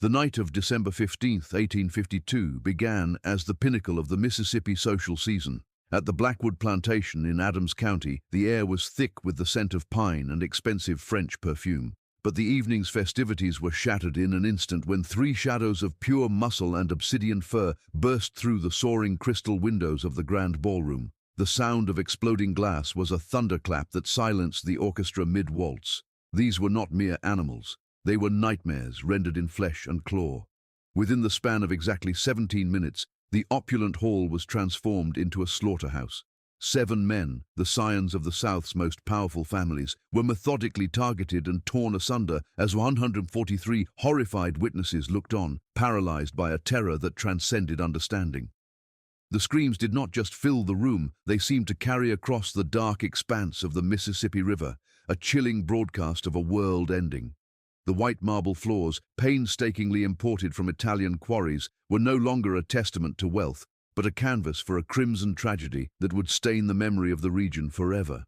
The night of December 15, 1852 began as the pinnacle of the Mississippi social season. At the Blackwood Plantation in Adams County, the air was thick with the scent of pine and expensive French perfume. But the evening's festivities were shattered in an instant when three shadows of pure muscle and obsidian fur burst through the soaring crystal windows of the grand ballroom. The sound of exploding glass was a thunderclap that silenced the orchestra mid-waltz. These were not mere animals. They were nightmares rendered in flesh and claw. Within the span of exactly 17 minutes, the opulent hall was transformed into a slaughterhouse. 7 men, the scions of the South's most powerful families, were methodically targeted and torn asunder as 143 horrified witnesses looked on, paralyzed by a terror that transcended understanding. The screams did not just fill the room, they seemed to carry across the dark expanse of the Mississippi River, a chilling broadcast of a world ending. The white marble floors, painstakingly imported from Italian quarries, were no longer a testament to wealth, but a canvas for a crimson tragedy that would stain the memory of the region forever.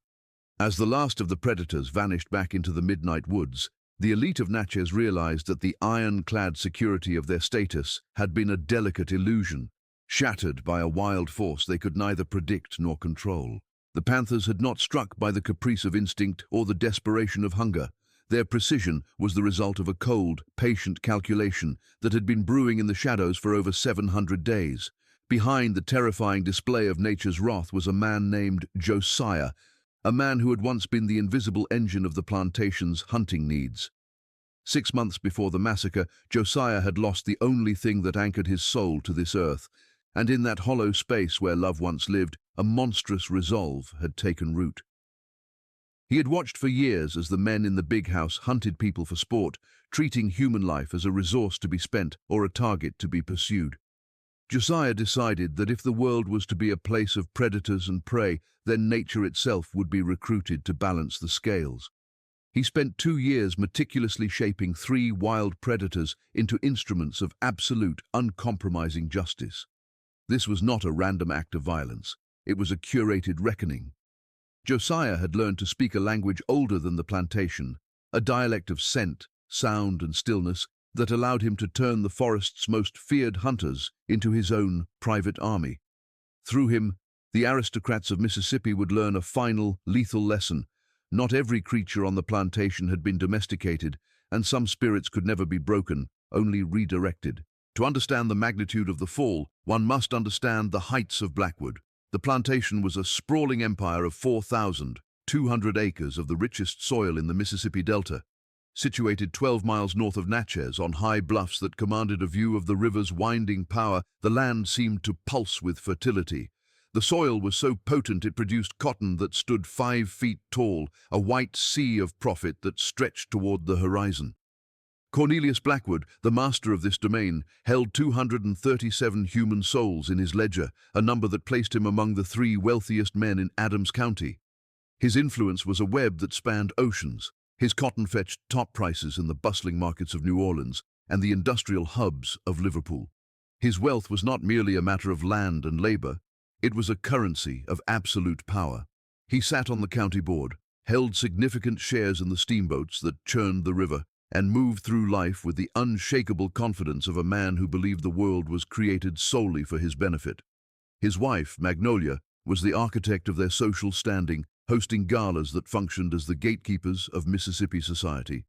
As the last of the predators vanished back into the midnight woods, the elite of Natchez realized that the iron-clad security of their status had been a delicate illusion, shattered by a wild force they could neither predict nor control. The Panthers had not struck by the caprice of instinct or the desperation of hunger. Their precision was the result of a cold, patient calculation that had been brewing in the shadows for over 700 days. Behind the terrifying display of nature's wrath was a man named Josiah, a man who had once been the invisible engine of the plantation's hunting needs. 6 months before the massacre, Josiah had lost the only thing that anchored his soul to this earth, and in that hollow space where love once lived, a monstrous resolve had taken root. He had watched for years as the men in the big house hunted people for sport, treating human life as a resource to be spent or a target to be pursued. Josiah decided that if the world was to be a place of predators and prey, then nature itself would be recruited to balance the scales. He spent 2 years meticulously shaping 3 wild predators into instruments of absolute, uncompromising justice. This was not a random act of violence. It was a curated reckoning. Josiah had learned to speak a language older than the plantation, a dialect of scent, sound, and stillness that allowed him to turn the forest's most feared hunters into his own private army. Through him, the aristocrats of Mississippi would learn a final, lethal lesson. Not every creature on the plantation had been domesticated, and some spirits could never be broken, only redirected. To understand the magnitude of the fall, one must understand the heights of Blackwood. The plantation was a sprawling empire of 4,200 acres of the richest soil in the Mississippi Delta, situated 12 miles north of Natchez on high bluffs that commanded a view of the river's winding power. The land seemed to pulse with fertility. The soil was so potent it produced cotton that stood 5 feet tall, a white sea of profit that stretched toward the horizon. Cornelius Blackwood, the master of this domain, held 237 human souls in his ledger, a number that placed him among the 3 wealthiest men in Adams County. His influence was a web that spanned oceans. His cotton fetched top prices in the bustling markets of New Orleans and the industrial hubs of Liverpool. His wealth was not merely a matter of land and labor, it was a currency of absolute power. He sat on the county board, held significant shares in the steamboats that churned the river, and moved through life with the unshakable confidence of a man who believed the world was created solely for his benefit. His wife, Magnolia, was the architect of their social standing, hosting galas that functioned as the gatekeepers of Mississippi society.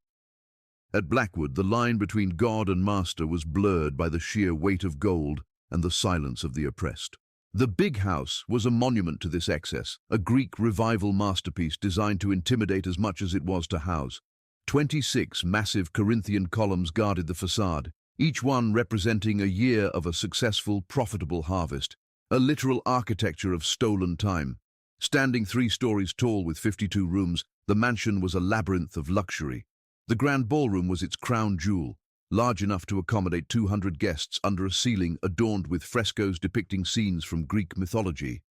At Blackwood, the line between God and master was blurred by the sheer weight of gold and the silence of the oppressed. The big house was a monument to this excess, a Greek revival masterpiece designed to intimidate as much as it was to house. 26 massive Corinthian columns guarded the facade, each one representing a year of a successful, profitable harvest, a literal architecture of stolen time. Standing 3 stories tall with 52 rooms, the mansion was a labyrinth of luxury. The grand ballroom was its crown jewel, large enough to accommodate 200 guests under a ceiling adorned with frescoes depicting scenes from Greek mythology.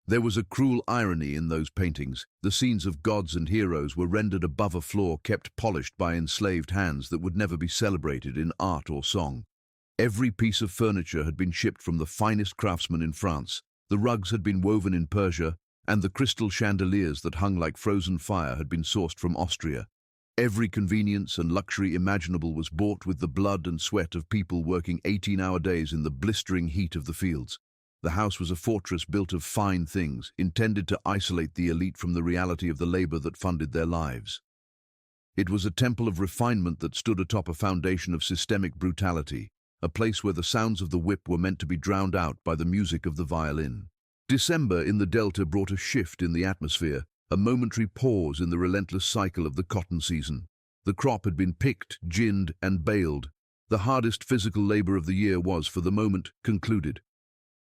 There was a cruel irony in those paintings. The scenes of gods and heroes were rendered above a floor kept polished by enslaved hands that would never be celebrated in art or song. Every piece of furniture had been shipped from the finest craftsmen in France. The rugs had been woven in Persia, and the crystal chandeliers that hung like frozen fire had been sourced from Austria. Every convenience and luxury imaginable was bought with the blood and sweat of people working 18-hour days in the blistering heat of the fields. The house was a fortress built of fine things, intended to isolate the elite from the reality of the labor that funded their lives. It was a temple of refinement that stood atop a foundation of systemic brutality, a place where the sounds of the whip were meant to be drowned out by the music of the violin. December in the Delta brought a shift in the atmosphere, a momentary pause in the relentless cycle of the cotton season. The crop had been picked, ginned, and baled. The hardest physical labor of the year was, for the moment, concluded.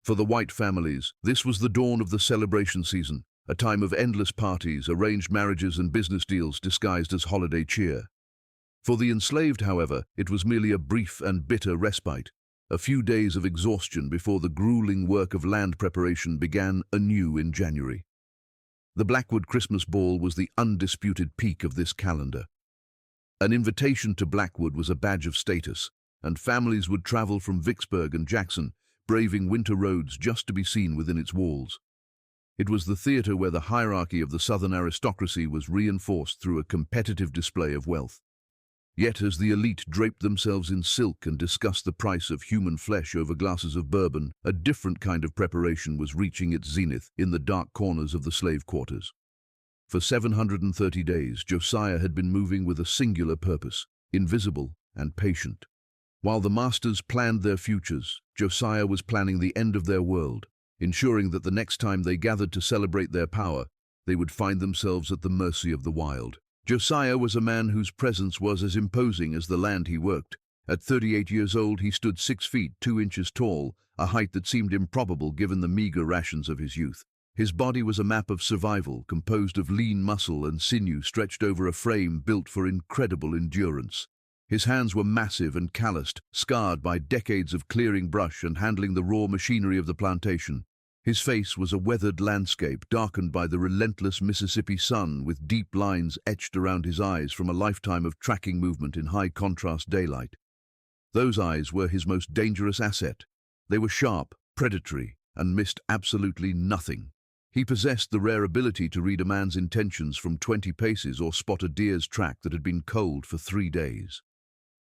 For the white families, this was the dawn of the celebration season, a time of endless parties, arranged marriages, and business deals disguised as holiday cheer. For the enslaved, however, it was merely a brief and bitter respite, a few days of exhaustion before the grueling work of land preparation began anew in January. The Blackwood Christmas Ball was the undisputed peak of this calendar. An invitation to Blackwood was a badge of status, and families would travel from Vicksburg and Jackson, braving winter roads just to be seen within its walls. It was the theater where the hierarchy of the Southern aristocracy was reinforced through a competitive display of wealth. Yet as the elite draped themselves in silk and discussed the price of human flesh over glasses of bourbon, a different kind of preparation was reaching its zenith in the dark corners of the slave quarters. For 730 days, Josiah had been moving with a singular purpose, invisible and patient. While the masters planned their futures, Josiah was planning the end of their world, ensuring that the next time they gathered to celebrate their power, they would find themselves at the mercy of the wild. Josiah was a man whose presence was as imposing as the land he worked. At 38 years old, he stood 6 feet 2 inches tall, a height that seemed improbable given the meager rations of his youth. His body was a map of survival, composed of lean muscle and sinew stretched over a frame built for incredible endurance. His hands were massive and calloused, scarred by decades of clearing brush and handling the raw machinery of the plantation. His face was a weathered landscape, darkened by the relentless Mississippi sun, with deep lines etched around his eyes from a lifetime of tracking movement in high-contrast daylight. Those eyes were his most dangerous asset. They were sharp, predatory, and missed absolutely nothing. He possessed the rare ability to read a man's intentions from 20 paces or spot a deer's track that had been cold for 3 days.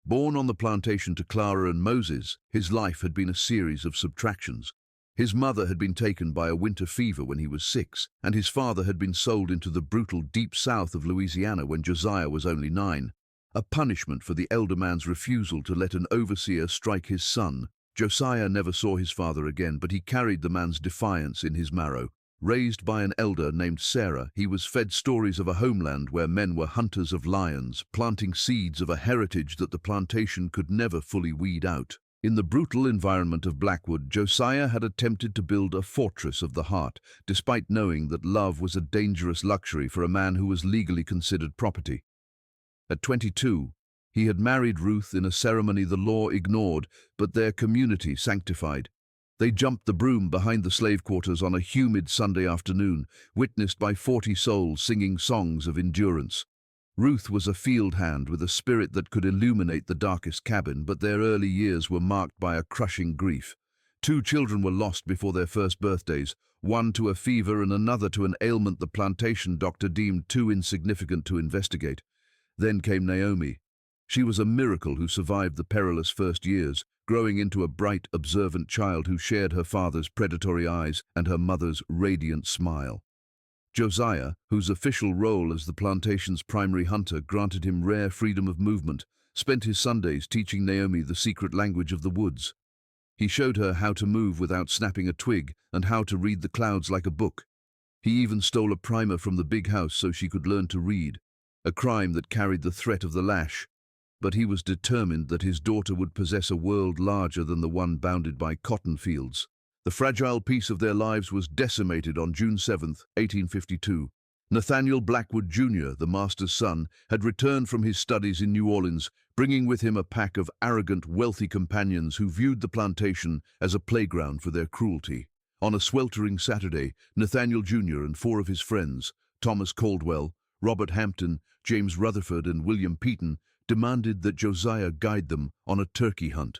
Born on the plantation to Clara and Moses, his life had been a series of subtractions. His mother had been taken by a winter fever when he was 6, and his father had been sold into the brutal deep south of Louisiana when Josiah was only 9. A punishment for the elder man's refusal to let an overseer strike his son, Josiah never saw his father again, but he carried the man's defiance in his marrow. Raised by an elder named Sarah, he was fed stories of a homeland where men were hunters of lions, planting seeds of a heritage that the plantation could never fully weed out. In the brutal environment of Blackwood, Josiah had attempted to build a fortress of the heart, despite knowing that love was a dangerous luxury for a man who was legally considered property. At 22, he had married Ruth in a ceremony the law ignored, but their community sanctified. They jumped the broom behind the slave quarters on a humid Sunday afternoon, witnessed by 40 souls singing songs of endurance. Ruth was a field hand with a spirit that could illuminate the darkest cabin, but their early years were marked by a crushing grief. 2 children were lost before their first birthdays, one to a fever and another to an ailment the plantation doctor deemed too insignificant to investigate. Then came Naomi. She was a miracle who survived the perilous first years, growing into a bright, observant child who shared her father's predatory eyes and her mother's radiant smile. Josiah, whose official role as the plantation's primary hunter granted him rare freedom of movement, spent his Sundays teaching Naomi the secret language of the woods. He showed her how to move without snapping a twig and how to read the clouds like a book. He even stole a primer from the big house so she could learn to read, a crime that carried the threat of the lash. But he was determined that his daughter would possess a world larger than the one bounded by cotton fields. The fragile peace of their lives was decimated on June 7, 1852. Nathaniel Blackwood Jr., the master's son, had returned from his studies in New Orleans, bringing with him a pack of arrogant, wealthy companions who viewed the plantation as a playground for their cruelty. On a sweltering Saturday, Nathaniel Jr. and 4 of his friends, Thomas Caldwell, Robert Hampton, James Rutherford, and William Peaton, demanded that Josiah guide them on a turkey hunt.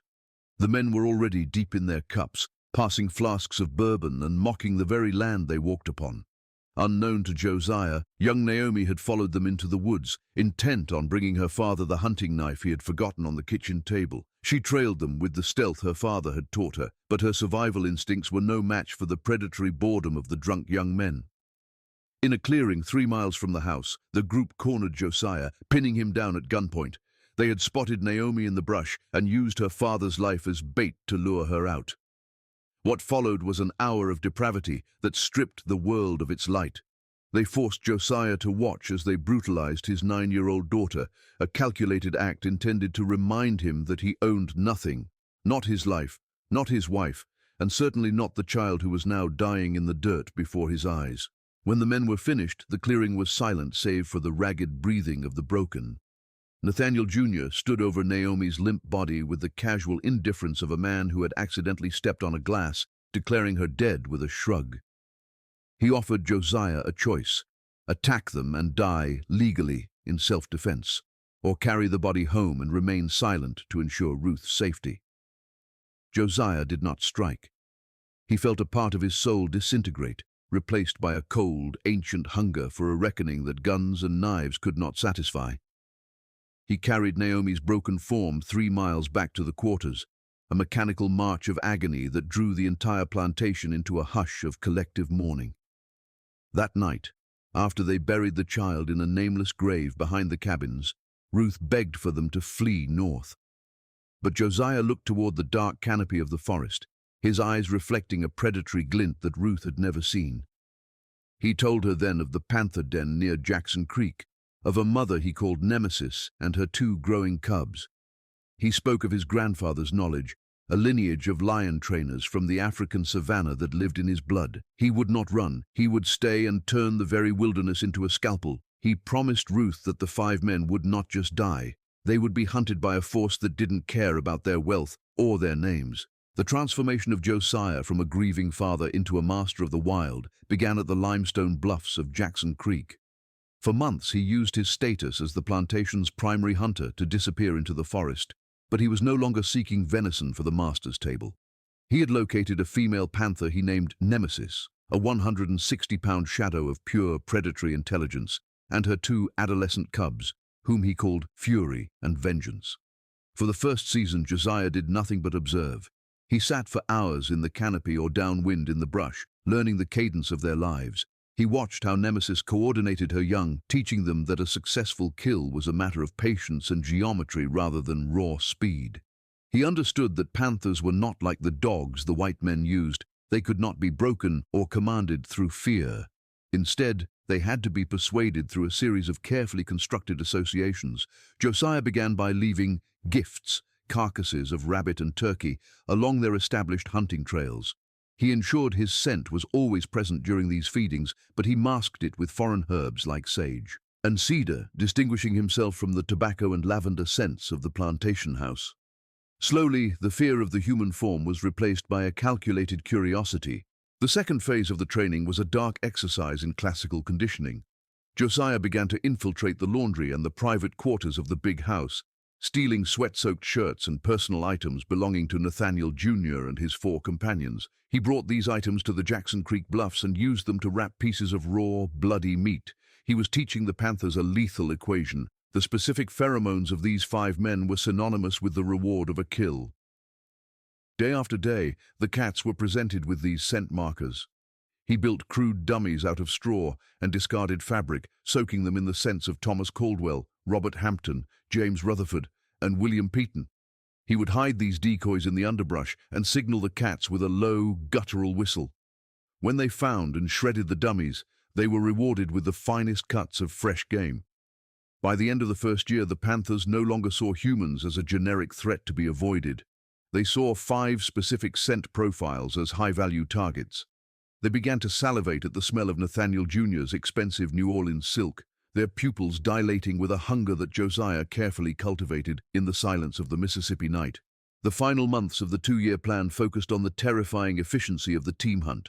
The men were already deep in their cups, passing flasks of bourbon and mocking the very land they walked upon. Unknown to Josiah, young Naomi had followed them into the woods, intent on bringing her father the hunting knife he had forgotten on the kitchen table. She trailed them with the stealth her father had taught her, but her survival instincts were no match for the predatory boredom of the drunk young men. In a clearing 3 miles from the house, the group cornered Josiah, pinning him down at gunpoint. They had spotted Naomi in the brush and used her father's life as bait to lure her out. What followed was an hour of depravity that stripped the world of its light. They forced Josiah to watch as they brutalized his 9-year-old daughter, a calculated act intended to remind him that he owned nothing, not his life, not his wife, and certainly not the child who was now dying in the dirt before his eyes. When the men were finished, the clearing was silent save for the ragged breathing of the broken. Nathaniel Jr. stood over Naomi's limp body with the casual indifference of a man who had accidentally stepped on a glass, declaring her dead with a shrug. He offered Josiah a choice: attack them and die legally in self-defense, or carry the body home and remain silent to ensure Ruth's safety. Josiah did not strike. He felt a part of his soul disintegrate, replaced by a cold, ancient hunger for a reckoning that guns and knives could not satisfy. He carried Naomi's broken form 3 miles back to the quarters, a mechanical march of agony that drew the entire plantation into a hush of collective mourning. That night, after they buried the child in a nameless grave behind the cabins, Ruth begged for them to flee north. But Josiah looked toward the dark canopy of the forest, his eyes reflecting a predatory glint that Ruth had never seen. He told her then of the panther den near Jackson Creek, of a mother he called Nemesis and her 2 growing cubs. He spoke of his grandfather's knowledge, a lineage of lion trainers from the African savannah that lived in his blood. He would not run. He would stay and turn the very wilderness into a scalpel. He promised Ruth that the 5 men would not just die. They would be hunted by a force that didn't care about their wealth or their names. The transformation of Josiah from a grieving father into a master of the wild began at the limestone bluffs of Jackson Creek. For months he used his status as the plantation's primary hunter to disappear into the forest, but he was no longer seeking venison for the master's table. He had located a female panther he named Nemesis, a 160-pound shadow of pure predatory intelligence, and her 2 adolescent cubs, whom he called Fury and Vengeance. For the first season, Josiah did nothing but observe. He sat for hours in the canopy or downwind in the brush, learning the cadence of their lives. He watched how Nemesis coordinated her young, teaching them that a successful kill was a matter of patience and geometry rather than raw speed. He understood that panthers were not like the dogs the white men used. They could not be broken or commanded through fear. Instead, they had to be persuaded through a series of carefully constructed associations. Josiah began by leaving gifts, carcasses of rabbit and turkey, along their established hunting trails. He ensured his scent was always present during these feedings, but he masked it with foreign herbs like sage and cedar, distinguishing himself from the tobacco and lavender scents of the plantation house. Slowly, the fear of the human form was replaced by a calculated curiosity. The second phase of the training was a dark exercise in classical conditioning. Josiah began to infiltrate the laundry and the private quarters of the big house, stealing sweat-soaked shirts and personal items belonging to Nathaniel Jr. and his 4 companions. He brought these items to the Jackson Creek bluffs and used them to wrap pieces of raw, bloody meat. He was teaching the panthers a lethal equation. The specific pheromones of these 5 men were synonymous with the reward of a kill. Day after day, the cats were presented with these scent markers. He built crude dummies out of straw and discarded fabric, soaking them in the scents of Thomas Caldwell, Robert Hampton, James Rutherford, and William Peton. He would hide these decoys in the underbrush and signal the cats with a low, guttural whistle. When they found and shredded the dummies, they were rewarded with the finest cuts of fresh game. By the end of the first year, the panthers no longer saw humans as a generic threat to be avoided. They saw 5 specific scent profiles as high-value targets. They began to salivate at the smell of Nathaniel Jr.'s expensive New Orleans silk, their pupils dilating with a hunger that Josiah carefully cultivated in the silence of the Mississippi night. The final months of the 2-year plan focused on the terrifying efficiency of the team hunt.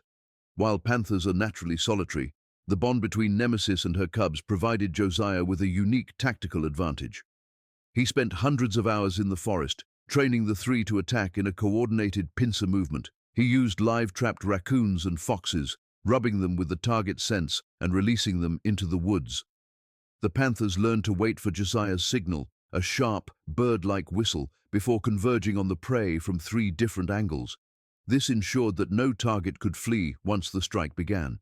While panthers are naturally solitary, the bond between Nemesis and her cubs provided Josiah with a unique tactical advantage. He spent hundreds of hours in the forest, training the 3 to attack in a coordinated pincer movement. He used live-trapped raccoons and foxes, rubbing them with the target's scents and releasing them into the woods. The panthers learned to wait for Josiah's signal, a sharp, bird-like whistle, before converging on the prey from 3 different angles. This ensured that no target could flee once the strike began.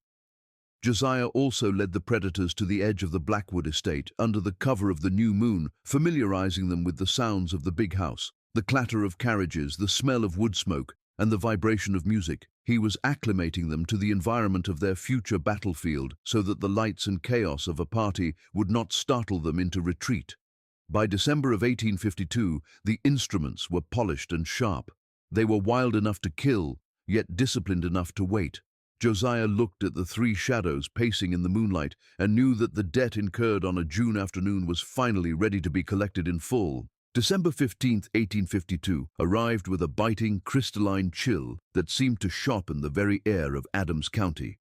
Josiah also led the predators to the edge of the Blackwood estate under the cover of the new moon, familiarizing them with the sounds of the big house, the clatter of carriages, the smell of wood smoke, and the vibration of music. He was acclimating them to the environment of their future battlefield so that the lights and chaos of a party would not startle them into retreat. By December of 1852, the instruments were polished and sharp. They were wild enough to kill, yet disciplined enough to wait. Josiah looked at the 3 shadows pacing in the moonlight and knew that the debt incurred on a June afternoon was finally ready to be collected in full. December 15, 1852, arrived with a biting, crystalline chill that seemed to sharpen the very air of Adams County.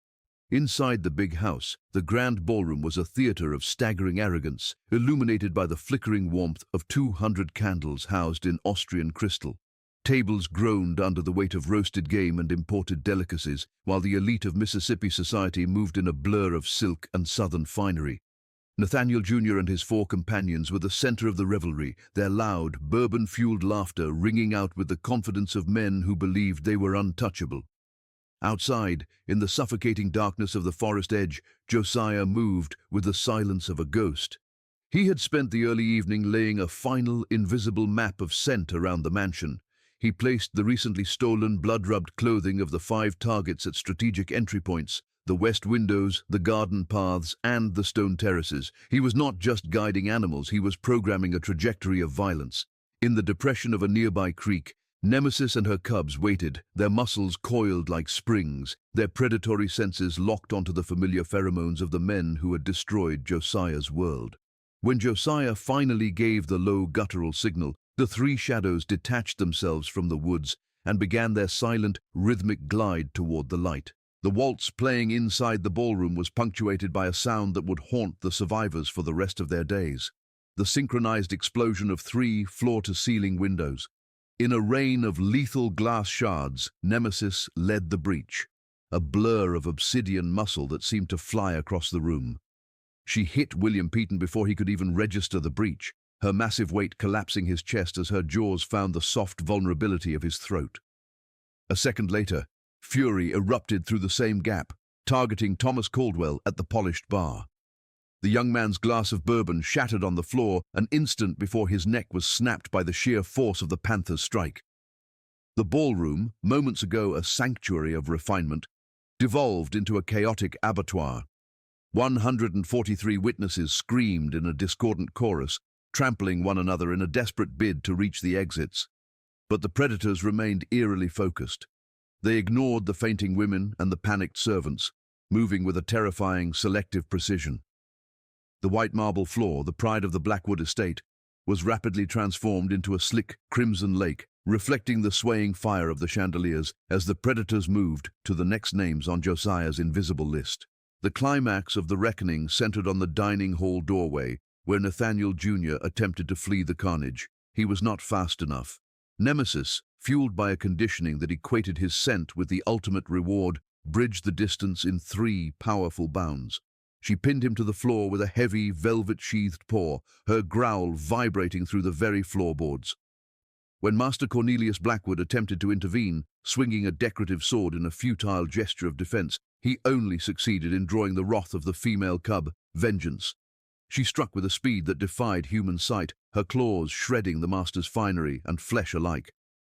Inside the big house, the grand ballroom was a theater of staggering arrogance, illuminated by the flickering warmth of 200 candles housed in Austrian crystal. Tables groaned under the weight of roasted game and imported delicacies, while the elite of Mississippi society moved in a blur of silk and southern finery. Nathaniel Jr. and his 4 companions were the center of the revelry, their loud, bourbon-fueled laughter ringing out with the confidence of men who believed they were untouchable. Outside, in the suffocating darkness of the forest edge, Josiah moved with the silence of a ghost. He had spent the early evening laying a final, invisible map of scent around the mansion. He placed the recently stolen, blood-rubbed clothing of the 5 targets at strategic entry points, the west windows, the garden paths, and the stone terraces. He was not just guiding animals, he was programming a trajectory of violence. In the depression of a nearby creek, Nemesis and her cubs waited, their muscles coiled like springs, their predatory senses locked onto the familiar pheromones of the men who had destroyed Josiah's world. When Josiah finally gave the low guttural signal, the 3 shadows detached themselves from the woods and began their silent, rhythmic glide toward the light. The waltz playing inside the ballroom was punctuated by a sound that would haunt the survivors for the rest of their days. The synchronized explosion of 3 floor-to-ceiling windows. In a rain of lethal glass shards, Nemesis led the breach, a blur of obsidian muscle that seemed to fly across the room. She hit William Peaton before he could even register the breach, her massive weight collapsing his chest as her jaws found the soft vulnerability of his throat. A second later, fury erupted through the same gap, targeting Thomas Caldwell at the polished bar. The young man's glass of bourbon shattered on the floor an instant before his neck was snapped by the sheer force of the panther's strike. The ballroom, moments ago a sanctuary of refinement, devolved into a chaotic abattoir. 143 witnesses screamed in a discordant chorus, trampling one another in a desperate bid to reach the exits. But the predators remained eerily focused. They ignored the fainting women and the panicked servants, moving with a terrifying, selective precision. The white marble floor, the pride of the Blackwood estate, was rapidly transformed into a slick, crimson lake, reflecting the swaying fire of the chandeliers as the predators moved to the next names on Josiah's invisible list. The climax of the reckoning centered on the dining hall doorway, where Nathaniel Jr. attempted to flee the carnage. He was not fast enough. Nemesis, fueled by a conditioning that equated his scent with the ultimate reward, bridged the distance in 3 powerful bounds. She pinned him to the floor with a heavy, velvet-sheathed paw, her growl vibrating through the very floorboards. When Master Cornelius Blackwood attempted to intervene, swinging a decorative sword in a futile gesture of defense, he only succeeded in drawing the wrath of the female cub, Vengeance. She struck with a speed that defied human sight, her claws shredding the master's finery and flesh alike.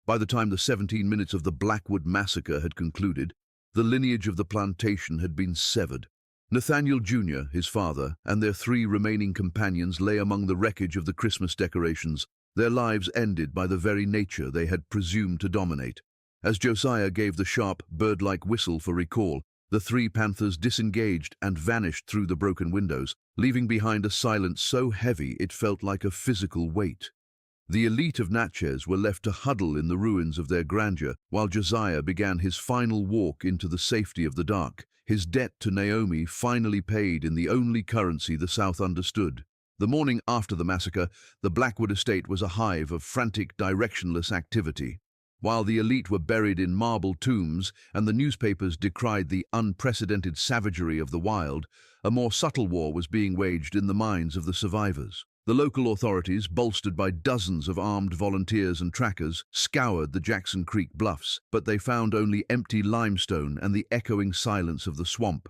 By the time the 17 minutes of the Blackwood Massacre had concluded, the lineage of the plantation had been severed. Nathaniel Jr., his father, and their 3 remaining companions lay among the wreckage of the Christmas decorations, their lives ended by the very nature they had presumed to dominate. As Josiah gave the sharp, bird-like whistle for recall, the 3 panthers disengaged and vanished through the broken windows, leaving behind a silence so heavy it felt like a physical weight. The elite of Natchez were left to huddle in the ruins of their grandeur, while Josiah began his final walk into the safety of the dark, his debt to Naomi finally paid in the only currency the South understood. The morning after the massacre, the Blackwood estate was a hive of frantic, directionless activity. While the elite were buried in marble tombs and the newspapers decried the unprecedented savagery of the wild, a more subtle war was being waged in the minds of the survivors. The local authorities, bolstered by dozens of armed volunteers and trackers, scoured the Jackson Creek bluffs, but they found only empty limestone and the echoing silence of the swamp.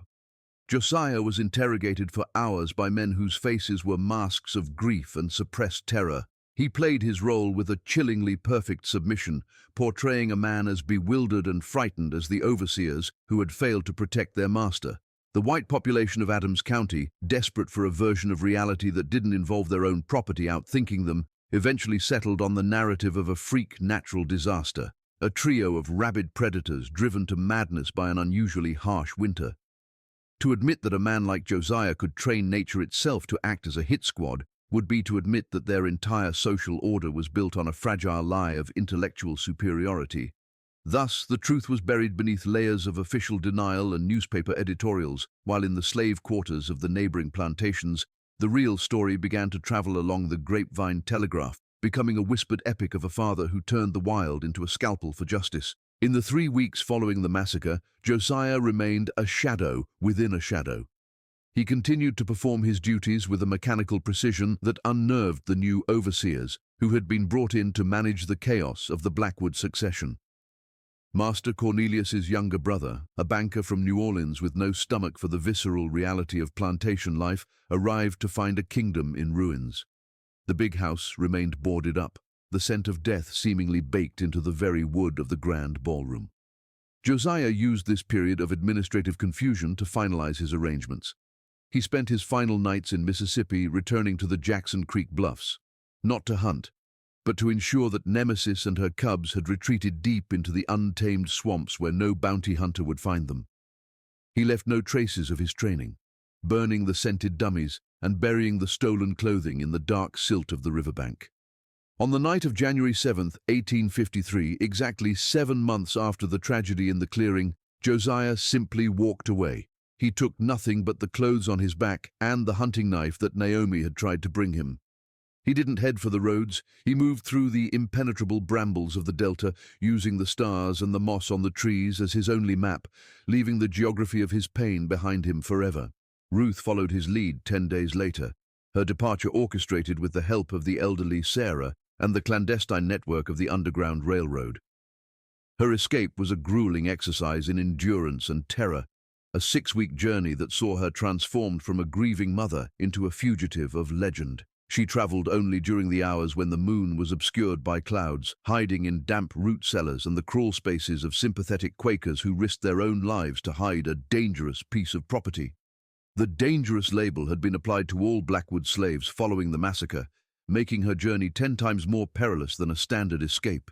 Josiah was interrogated for hours by men whose faces were masks of grief and suppressed terror. He played his role with a chillingly perfect submission, portraying a man as bewildered and frightened as the overseers who had failed to protect their master. The white population of Adams County, desperate for a version of reality that didn't involve their own property outthinking them, eventually settled on the narrative of a freak natural disaster, a trio of rabid predators driven to madness by an unusually harsh winter. To admit that a man like Josiah could train nature itself to act as a hit squad would be to admit that their entire social order was built on a fragile lie of intellectual superiority. Thus, the truth was buried beneath layers of official denial and newspaper editorials, while in the slave quarters of the neighboring plantations, the real story began to travel along the grapevine telegraph, becoming a whispered epic of a father who turned the wild into a scalpel for justice. In the 3 weeks following the massacre, Josiah remained a shadow within a shadow. He continued to perform his duties with a mechanical precision that unnerved the new overseers, who had been brought in to manage the chaos of the Blackwood succession. Master Cornelius's younger brother, a banker from New Orleans with no stomach for the visceral reality of plantation life, arrived to find a kingdom in ruins. The big house remained boarded up, the scent of death seemingly baked into the very wood of the grand ballroom. Josiah used this period of administrative confusion to finalize his arrangements. He spent his final nights in Mississippi returning to the Jackson Creek bluffs, not to hunt, but to ensure that Nemesis and her cubs had retreated deep into the untamed swamps where no bounty hunter would find them. He left no traces of his training, burning the scented dummies and burying the stolen clothing in the dark silt of the riverbank. On the night of January 7, 1853, exactly 7 months after the tragedy in the clearing, Josiah simply walked away. He took nothing but the clothes on his back and the hunting knife that Naomi had tried to bring him. He didn't head for the roads. He moved through the impenetrable brambles of the delta, using the stars and the moss on the trees as his only map, leaving the geography of his pain behind him forever. Ruth followed his lead 10 days later, her departure orchestrated with the help of the elderly Sarah and the clandestine network of the Underground Railroad. Her escape was a grueling exercise in endurance and terror, a 6-week journey that saw her transformed from a grieving mother into a fugitive of legend. She traveled only during the hours when the moon was obscured by clouds, hiding in damp root cellars and the crawl spaces of sympathetic Quakers who risked their own lives to hide a dangerous piece of property. The dangerous label had been applied to all Blackwood slaves following the massacre, making her journey 10 times more perilous than a standard escape.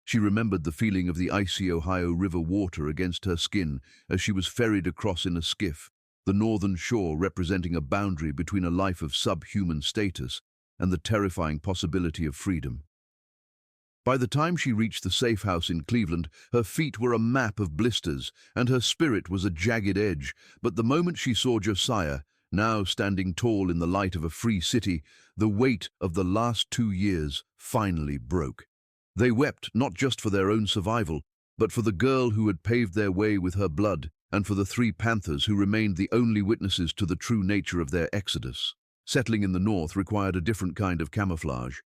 She remembered the feeling of the icy Ohio River water against her skin as she was ferried across in a skiff, the northern shore representing a boundary between a life of subhuman status and the terrifying possibility of freedom. By the time she reached the safe house in Cleveland, her feet were a map of blisters and her spirit was a jagged edge, but the moment she saw Josiah, now standing tall in the light of a free city, the weight of the last 2 years finally broke. They wept not just for their own survival, but for the girl who had paved their way with her blood, and for the 3 Panthers who remained the only witnesses to the true nature of their exodus. Settling in the North required a different kind of camouflage.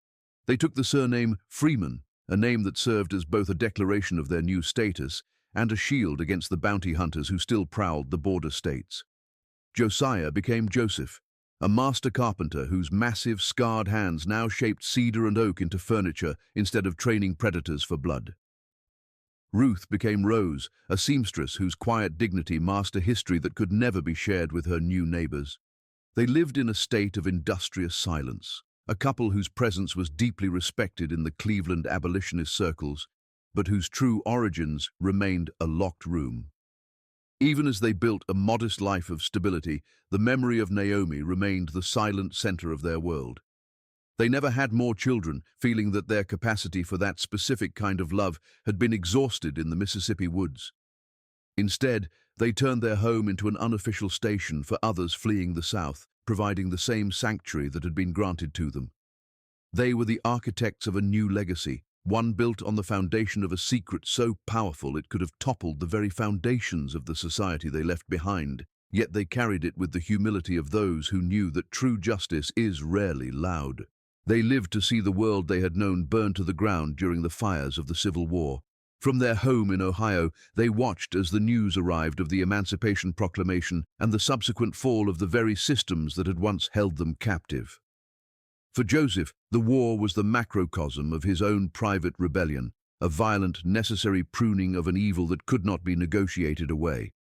They took the surname Freeman, a name that served as both a declaration of their new status and a shield against the bounty hunters who still prowled the border states. Josiah became Joseph, a master carpenter whose massive, scarred hands now shaped cedar and oak into furniture instead of training predators for blood. Ruth became Rose, a seamstress whose quiet dignity masked a history that could never be shared with her new neighbors. They lived in a state of industrious silence, a couple whose presence was deeply respected in the Cleveland abolitionist circles, but whose true origins remained a locked room. Even as they built a modest life of stability, the memory of Naomi remained the silent center of their world. They never had more children, feeling that their capacity for that specific kind of love had been exhausted in the Mississippi woods. Instead, they turned their home into an unofficial station for others fleeing the South, providing the same sanctuary that had been granted to them. They were the architects of a new legacy, one built on the foundation of a secret so powerful it could have toppled the very foundations of the society they left behind, yet they carried it with the humility of those who knew that true justice is rarely loud. They lived to see the world they had known burn to the ground during the fires of the Civil War. From their home in Ohio, they watched as the news arrived of the Emancipation Proclamation and the subsequent fall of the very systems that had once held them captive. For Joseph, the war was the macrocosm of his own private rebellion, a violent, necessary pruning of an evil that could not be negotiated away.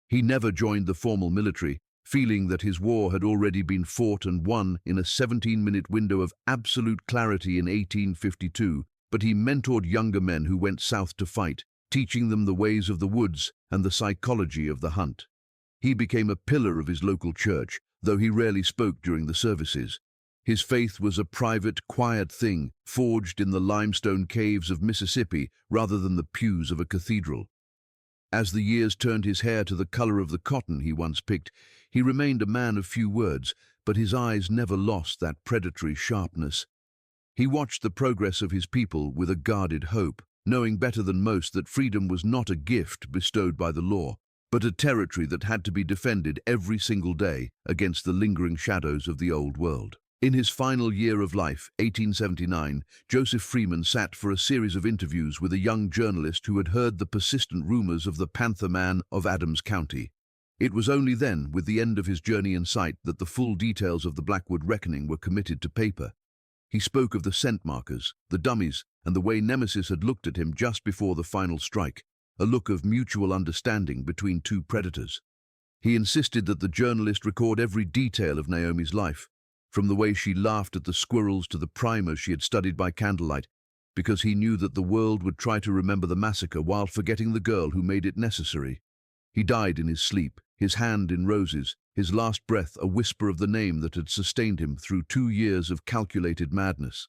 He never joined the formal military, feeling that his war had already been fought and won in a 17-minute window of absolute clarity in 1852, but he mentored younger men who went south to fight, teaching them the ways of the woods and the psychology of the hunt. He became a pillar of his local church, though he rarely spoke during the services. His faith was a private, quiet thing, forged in the limestone caves of Mississippi rather than the pews of a cathedral. As the years turned his hair to the color of the cotton he once picked, he remained a man of few words, but his eyes never lost that predatory sharpness. He watched the progress of his people with a guarded hope, knowing better than most that freedom was not a gift bestowed by the law, but a territory that had to be defended every single day against the lingering shadows of the old world. In his final year of life, 1879, Joseph Freeman sat for a series of interviews with a young journalist who had heard the persistent rumors of the Panther Man of Adams County. It was only then, with the end of his journey in sight, that the full details of the Blackwood reckoning were committed to paper. He spoke of the scent markers, the dummies, and the way Nemesis had looked at him just before the final strike, a look of mutual understanding between two predators. He insisted that the journalist record every detail of Naomi's life, from the way she laughed at the squirrels to the primers she had studied by candlelight, because he knew that the world would try to remember the massacre while forgetting the girl who made it necessary. He died in his sleep, his hand in roses, his last breath a whisper of the name that had sustained him through 2 years of calculated madness.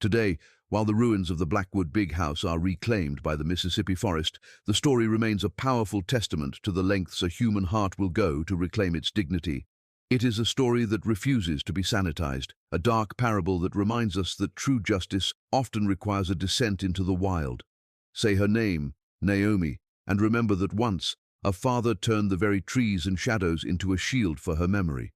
Today, while the ruins of the Blackwood Big House are reclaimed by the Mississippi forest, the story remains a powerful testament to the lengths a human heart will go to reclaim its dignity. It is a story that refuses to be sanitized, a dark parable that reminds us that true justice often requires a descent into the wild. Say her name, Naomi, and remember that once, a father turned the very trees and shadows into a shield for her memory.